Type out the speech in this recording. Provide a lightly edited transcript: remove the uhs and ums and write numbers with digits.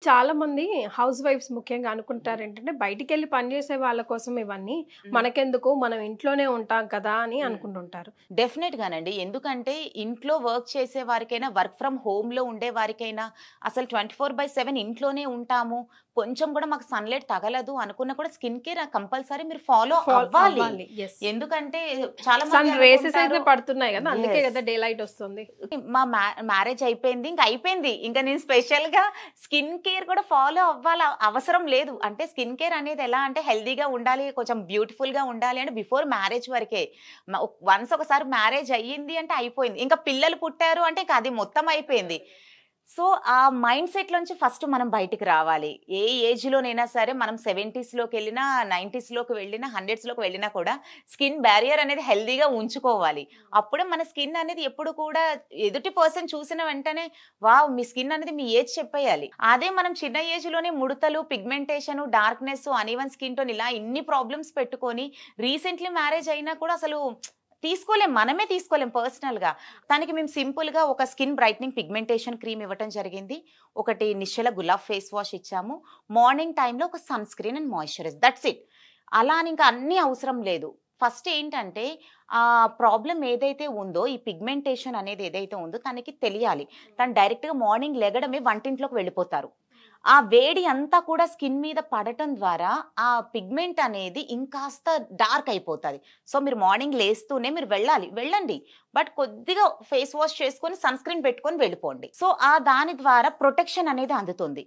చాలా మంది house wives ముఖ్యంగా అనుకుంటారు ఏంటంటే బయటికెళ్ళి పని చేసే వాళ్ళ కోసం ఇవన్నీ హ్మ్. మనకెందుకు మనం ఇంట్లోనే ఉంటాం కదా అని హ్మ్. అనుకుంటుంటారు. డెఫినెట్‌గానండి. ఎందుకంటే ఇంట్లో వర్క్ చేసే వారికైనా, వర్క్ ఫ్రమ్ హోమ్‌లో ఉండే వారికైనా అసలు 24/7 ఇంట్లోనే ఉంటాము. కొంచెం కూడా మాకు సన్‌లైట్ తగలదు అనుకున్నా కూడా స్కిన్ కేర్ కంపల్సరీ మీరు ఫాలో ఫాల్ అవ్వాలి. అవ్వాలి. యెస్. ఎందుకంటే చాలా మంది సన్ రేసెస్ అయితే అనుకుంటారు. పడుతున్నాయి గదా! అందుకే యెస్. గదా డే లైట్ వస్తుంది. మా మ్యారేజ్ అయిపోయింది. ఇంక అయిపోయింది. ఇంక నేను స్పెషల్‌గా స్కిన్ కేర్ కూడా ఫాలో అవ్వాల అవసరం లేదు. అంటే స్కిన్ కేర్ అనేది ఎలా అంటే హెల్తీగా ఉండాలి, కొంచెం బ్యూటిఫుల్‌గా ఉండాలి అంటే బిఫోర్ మ్యారేజ్ వరకే. వన్స్ ఒకసారి మ్యారేజ్ అయ్యింది అంటే అయిపోయింది. ఇంకా పిల్లలు పుట్టారు అంటే ఇక అది మొత్తం అయిపోయింది. సో, ఆ మైండ్ సెట్‌లోంచి ఫస్ట్ మనం బయటికి రావాలి. ఏ ఏజ్‌లోనైనా సరే మనం 70స్‌లోకెళ్ళినా, 90స్‌లోకి వెళ్ళినా, 100స్‌లోకి వెళ్ళినా కూడా స్కిన్ బ్యారియర్ అనేది హెల్తీగా ఉంచుకోవాలి. అప్పుడే మన స్కిన్ అనేది ఎప్పుడు కూడా ఎదుటి పర్సన్ చూసిన వెంటనే వావ్! మీ స్కిన్ అనేది మీ ఏజ్ చెప్పేయాలి. అదే మనం చిన్న ఏజ్‌లోనే ముడతలు, pigmentation, darkness, uneven skin tone ఇలా ఇన్ని ప్రాబ్లమ్స్ పెట్టుకొని రీసెంట్‌లీ మ్యారేజ్ అయినా కూడా అసలు తీసుకోలేం. మనమే తీసుకోలేం పర్సనల్‌గా. తనకి మేము సింపుల్‌గా ఒక స్కిన్ బ్రైట్నింగ్ పిగ్మెంటేషన్ క్రీమ్ ఇవ్వటం జరిగింది. ఒకటి నిశ్చల గులాబ్ ఫేస్ వాష్ ఇచ్చాము. మార్నింగ్ టైమ్‌లో ఒక sun screen and moisturise that's it. అలా అని ఇంకా అన్నీ అవసరం లేదు. ఫస్ట్ ఏంటంటే ప్రాబ్లమ్ ఏదైతే ఉందో ఈ పిగ్మెంటేషన్ అనేది ఏదైతే ఉందో తనకి తెలియాలి. తను డైరెక్ట్‌గా మార్నింగ్ లెగడమే వంటింట్లోకి వెళ్ళిపోతారు. ఆ వేడి అంతా కూడా స్కిన్ మీద పడటం ద్వారా ఆ పిగ్మెంట్ అనేది ఇంకాస్త డార్క్ అయిపోతది. సో, మీరు మార్నింగ్ లేస్తూనే మీరు వెళ్ళాలి. వెళ్ళండి. బట్ కొద్దిగా ఫేస్ వాష్ చేసుకొని సన్ స్క్రీన్ పెట్టుకొని వెళ్ళిపోండి. సో, దాని ద్వారా ప్రొటెక్షన్ అనేది అందుతుంది.